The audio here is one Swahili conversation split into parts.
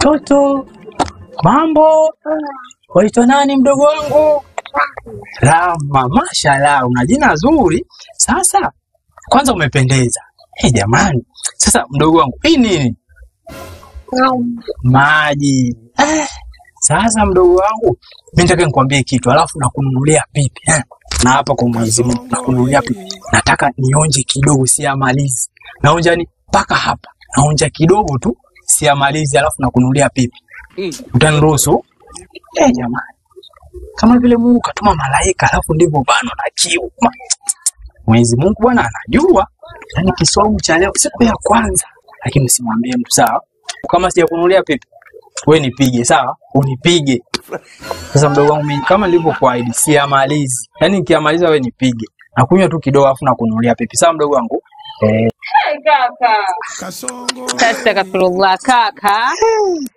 Toto, mambo? Waitwa nani mdogo wangu? Rama, mashallah, una jina zuri. Sasa, kwanza umependeza. Jamani, sasa mdogo wangu, hii nini? Maji. Sasa mdogo wangu, mimi nataka nikwambie kitu, alafu nakununulia pipi. Na hapa kwa Mwenyezi Mungu nakununulia pipi. Nataka nionje kidogo siamalizi. Naonja ni paka hapa. Naonja kidogo tu siamalizi, alafu nakununulia pipi. Utaniruhusu? Jamani. Kama vile Mungu katuma malaika, alafu ndivyo bano na kiu. Mwenyezi Mungu bwana anajua. Yaani Kiswahili cha leo siku ya kwanza, lakini usimwambie mtu, sawa? Kama sijakununulia pipi, wewe nipige, sawa? Unipige. Sasa mdogo wangu, mimi kama nilivyokuahidi siamalizi. Yaani nikiamaliza wewe nipige. Nakunywa tu kidogo afu nakununulia pipi. Sawa mdogo wangu? Kaka. Kasongo. Astaghfirullah kaka.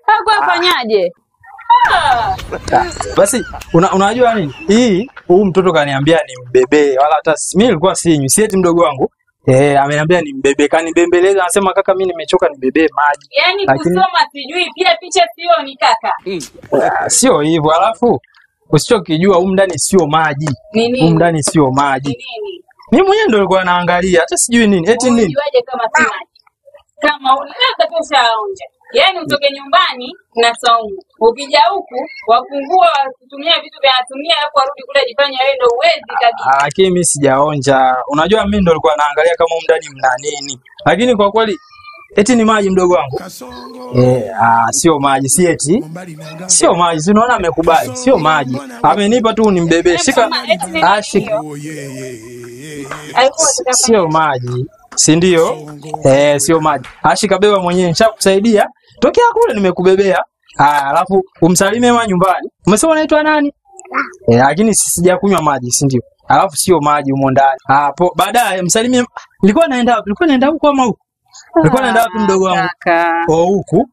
Kaka afanyaje? Basi unajua nini? Huyu mtoto kaniambia ni mbebe, wala hata mimi nilikuwa sinywi. Si eti mdogo wangu. Ameniambia ni mbebe, kanibembeleza, anasema kaka mimi nimechoka nibebe maji. Yaani kusoma sijui, pia picha sio ni kaka. Sio hivyo, alafu usichokijua huko ndani sio maji. Huko ndani sio maji. Nini? Mimi mwenyewe ndio nilikuwa naangalia, hata sijui nini. Eti nini? Unajuaje kama si maji? Kama unataka kushaonja. Yaani utoke nyumbani na saumu. Ukija huku wafungua kutumia vitu vya atumia hapo arudi kule jifanya wewe ndio uwezi kabisa. Lakini mimi sijaonja. Unajua mimi ndio nilikuwa naangalia kama huko ndani mna nini. Lakini kwa kweli eti ni maji mdogo wangu. Sio maji, si eti. Sio maji, si unaona amekubali. Sio maji. Amenipa tu nimbebe. Shika. Shika. Sio maji. Si ndio? Sio maji. Ashika beba mwenyewe, nishakusaidia. Tokea kule nimekubebea. Alafu umsalimie mwa nyumbani. Umesema unaitwa nani? Lakini sijakunywa maji, si ndio? Alafu sio maji humo ndani. Hapo baadaye msalimie. Nilikuwa naenda wapi? Nilikuwa naenda huko ama huko? Nilikuwa naenda wapi mdogo wangu? Huku.